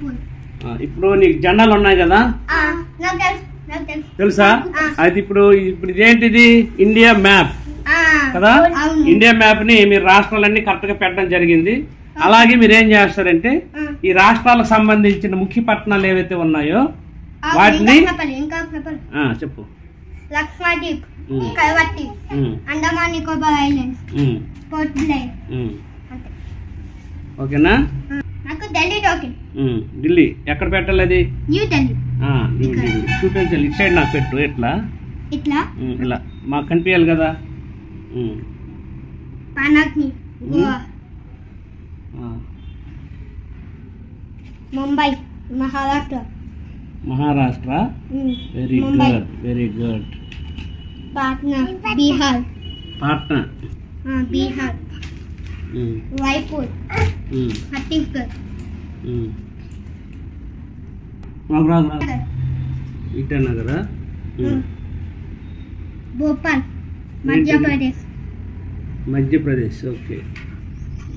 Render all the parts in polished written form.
మణిపూర్. ఇప్పుడు నీకు జెండాలు ఉన్నాయి కదా, తెలుసా? అయితే ఇప్పుడు ఇదేంటిది? ఇండియా మ్యాప్ కదా. ఇండియా మ్యాప్ ని మీరు రాష్ట్రాలన్నీ కరెక్ట్ గా పెట్టడం జరిగింది. అలాగే మీరు ఏం చేస్తారంటే ఈ రాష్ట్రాలకు సంబంధించిన ముఖ్య పట్టణాలు ఏవైతే ఉన్నాయో వాటిని చెప్పు. Lakshadweep, Kavaratti, Andaman Nicobar islands, port Blair. ఓకేనా? నాకు ఢిల్లీ టోకెన్. ఢిల్లీ ఎక్కడ పెట్టాలి? అది న్యూ ఢిల్లీ. చూపించాలి. ఇటు సైడ్ నాకు పెట్టు. ఎట్లా? ఇట్లా ఇలా మాకు కనిపించాలి కదా. పానాగ్ని, Goa, Mumbai, Maharashtra. Very good, very good. Patna, Bihar. Patna, Bihar. Raipur, Chhattisgarh. ఇటనగరా. Bhopal, Madhya Pradesh. Madhya Pradesh. Okay.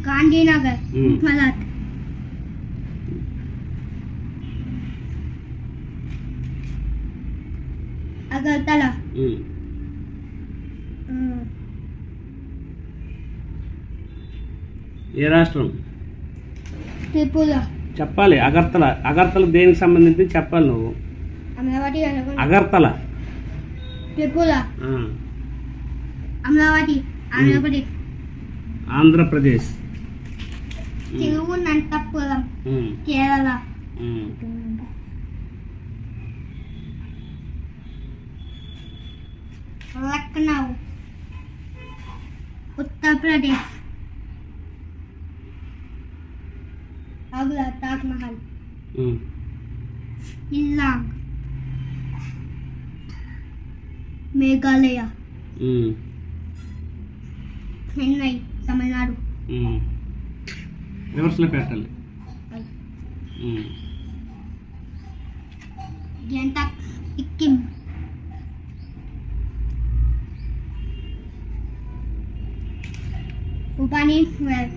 Gandhinagar, Gujarat. Agartala. ఏ రాష్ట్రం? త్రిపుర. చెప్పాలి. అగర్తల. అగర్తల దేనికి సంబంధించి చెప్పాలి నువ్వు. అమరావతి. అగర్తల త్రిపుర. అమరావతి, ఆంధ్రప్రదేశ్. ఆంధ్రప్రదేశ్. తిరువనంతపురం, కేరళ. లక్నో, ఉత్తరప్రదేశ్. ఆగ్రా, తాజ్ మహల్. షిల్లాంగ్, మేఘాలయ. చెన్నై, తమిళనాడు. రివర్స్లో పెట్టాలి. గ్యాంగ్టాక్, సిక్కిం. భువనేశ్వర్,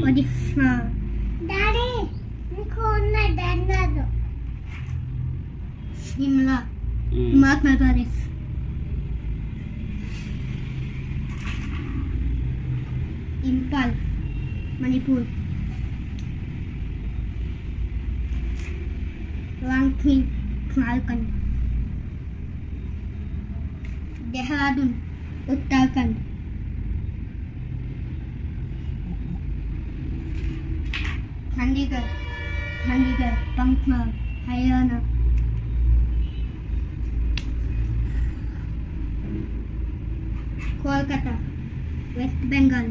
ఒడిశా. షిమ్లా, హిమాచల్ ప్రదేశ్. ఇంపాల్, మణిపూర్. రాంచీ, జార్ఖండ్. దేహ్రాదూన్, ఉత్తరాఖండ్. చండీగఢ్, పంజాబ్, హర్యానా. కోల్కతా, వెస్ట్ బెంగాల్.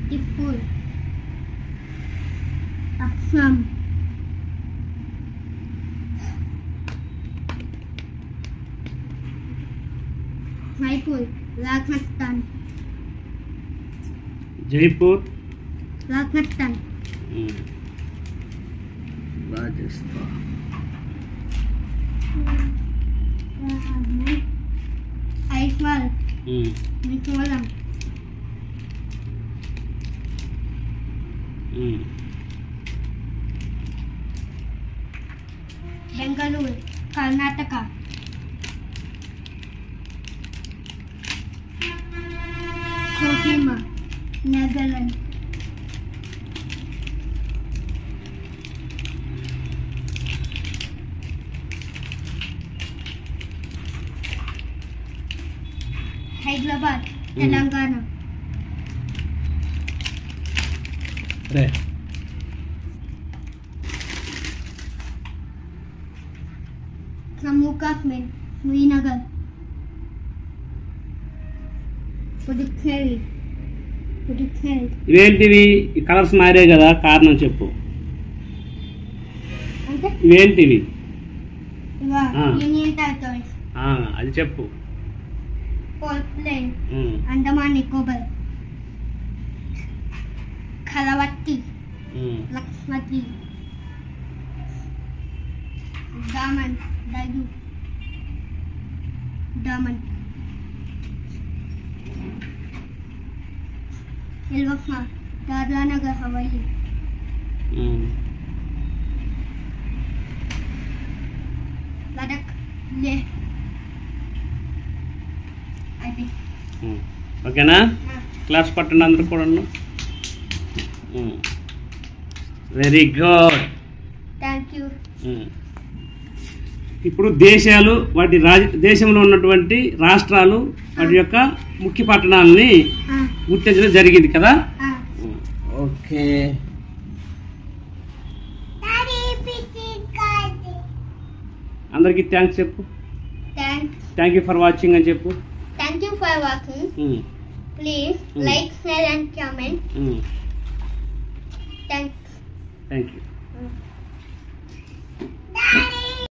త్రిపుర, అస్సాం. జైపూర్, రాజస్థాన్. జైపూర్, రాజస్థాన్. రాజస్థాన్. ఐజ్వాల్, మిజోరం. బెంగళూరు, కర్ణాటక. కోహిమా, నెదర్లాండ్. హైదరాబాద్, తెలంగాణ. జమ్మూ కాశ్మీర్, శ్రీనగర్. పుదుచ్చేరి. ఇవేంటివి? ఈ కలర్స్ మారే కదా, కారణం చెప్పు. ఇవేంటివి? అది చెప్పు. Port Blair, Andaman Nicobar. కలవట్టి, లక్షద్వీప్. డామన్, డామన్. ఎల్వఫా, దాద్రానగర్ హవేలీ, లడక్, లేహ్. అది ఓకేనా? క్లాస్ పట్టండి అందరూ కూడా. Very good, thank you. ఇప్పుడు దేశాలు వాటి దేశంలో ఉన్నటువంటి రాష్ట్రాలు వాటి యొక్క ముఖ్య పట్టణాలని గుర్తించడం జరిగింది కదా. ఓకే, అందరికి థ్యాంక్స్ చెప్పు. థ్యాంక్ యూ ఫర్ వాచింగ్ అని చెప్పు. Thank you for watching. Please like, share and comment. Thank you.